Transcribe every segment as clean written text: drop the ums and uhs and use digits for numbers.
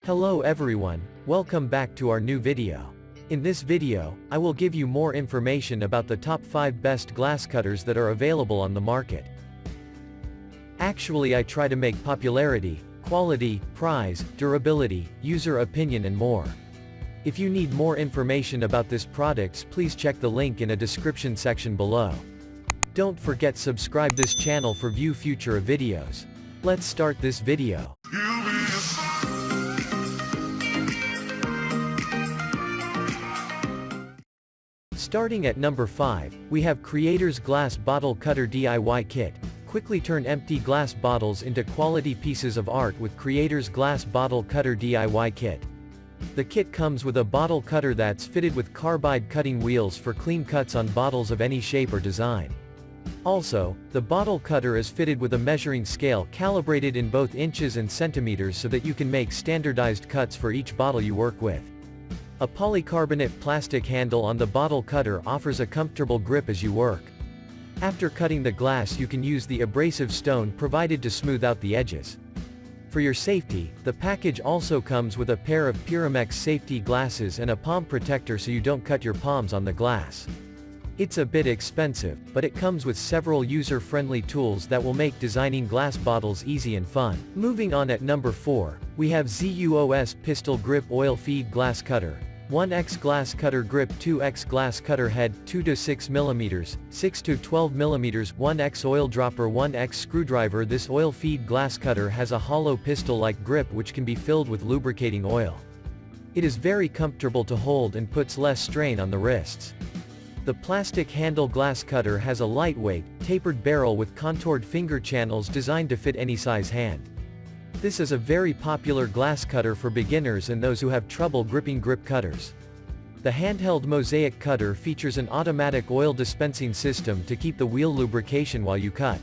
Hello everyone, welcome back to our new video. In this video, I will give you more information about the top 5 best glass cutters that are available on the market. Actually, I try to make popularity, quality, price, durability, user opinion and more. If you need more information about this products, please check the link in a description section below. Don't forget subscribe this channel for view future videos. Let's start this video. Starting at number 5, we have Creator's Glass Bottle Cutter DIY Kit. Quickly turn empty glass bottles into quality pieces of art with Creator's Glass Bottle Cutter DIY Kit. The kit comes with a bottle cutter that's fitted with carbide cutting wheels for clean cuts on bottles of any shape or design. Also, the bottle cutter is fitted with a measuring scale calibrated in both inches and centimeters so that you can make standardized cuts for each bottle you work with. A polycarbonate plastic handle on the bottle cutter offers a comfortable grip as you work. After cutting the glass, you can use the abrasive stone provided to smooth out the edges. For your safety, the package also comes with a pair of Pyramex safety glasses and a palm protector so you don't cut your palms on the glass. It's a bit expensive, but it comes with several user-friendly tools that will make designing glass bottles easy and fun. Moving on, at number 4, we have Zuos Pistol Grip Oil Feed Glass Cutter. 1x Glass Cutter Grip, 2x Glass Cutter Head, 2 to 6 mm, 6 to 12 mm, 1x Oil Dropper, 1x Screwdriver. This oil feed glass cutter has a hollow pistol-like grip which can be filled with lubricating oil. It is very comfortable to hold and puts less strain on the wrists. The plastic handle glass cutter has a lightweight, tapered barrel with contoured finger channels designed to fit any size hand. This is a very popular glass cutter for beginners and those who have trouble gripping grip cutters. The handheld mosaic cutter features an automatic oil dispensing system to keep the wheel lubrication while you cut.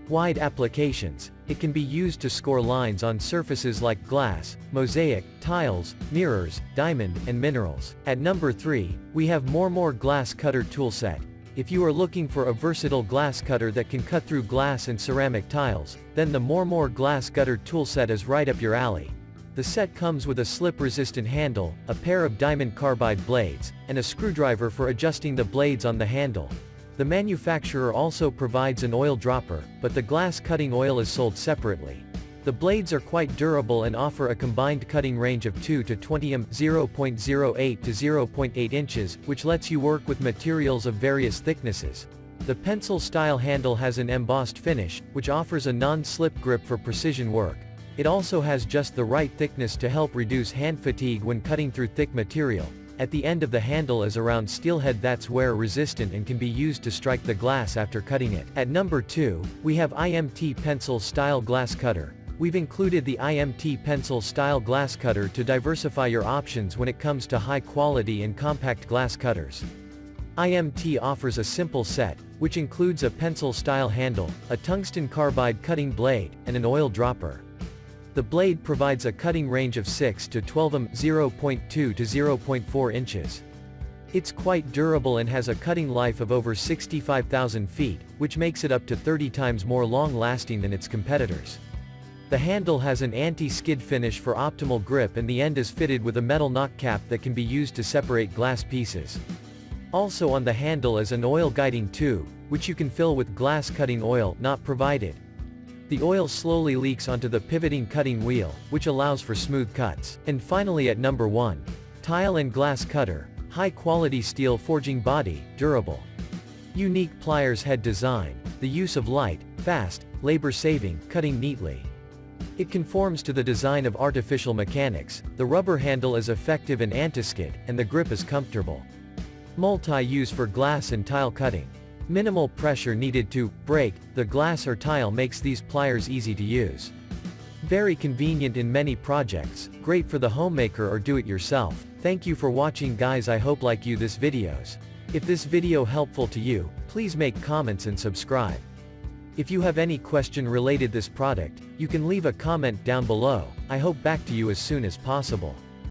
Wide applications. It can be used to score lines on surfaces like glass, mosaic, tiles, mirrors, diamond, and minerals. At number 3, we have More Glass Cutter Tool Set. If you are looking for a versatile glass cutter that can cut through glass and ceramic tiles, then the More Glass Cutter Tool Set is right up your alley. The set comes with a slip-resistant handle, a pair of diamond carbide blades, and a screwdriver for adjusting the blades on the handle. The manufacturer also provides an oil dropper, but the glass cutting oil is sold separately. The blades are quite durable and offer a combined cutting range of 2 to 20 mm, 0.08 to 0.8 inches, which lets you work with materials of various thicknesses. The pencil-style handle has an embossed finish, which offers a non-slip grip for precision work. It also has just the right thickness to help reduce hand fatigue when cutting through thick material. At the end of the handle is a round steel head that's wear-resistant and can be used to strike the glass after cutting it. At number 2, we have IMT Pencil Style Glass Cutter. We've included the IMT Pencil Style Glass Cutter to diversify your options when it comes to high-quality and compact glass cutters. IMT offers a simple set, which includes a pencil-style handle, a tungsten carbide cutting blade, and an oil dropper. The blade provides a cutting range of 6 to 12 mm, 0.2 to 0.4 inches. It's quite durable and has a cutting life of over 65,000 feet, which makes it up to 30 times more long-lasting than its competitors. The handle has an anti-skid finish for optimal grip and the end is fitted with a metal knock cap that can be used to separate glass pieces. Also on the handle is an oil guiding tube, which you can fill with glass cutting oil, not provided. The oil slowly leaks onto the pivoting cutting wheel, which allows for smooth cuts. And finally, at number 1, Tile and Glass Cutter. High-quality steel forging body, durable. Unique pliers head design, the use of light, fast, labor-saving, cutting neatly. It conforms to the design of artificial mechanics, the rubber handle is effective and anti-skid, and the grip is comfortable. Multi-use for glass and tile cutting. Minimal pressure needed to break the glass or tile makes these pliers easy to use. Very convenient in many projects, great for the homemaker or do-it-yourself. Thank you for watching guys, I hope like you this videos. If this video helpful to you, please make comments and subscribe. If you have any question related this product, you can leave a comment down below. I hope back to you as soon as possible.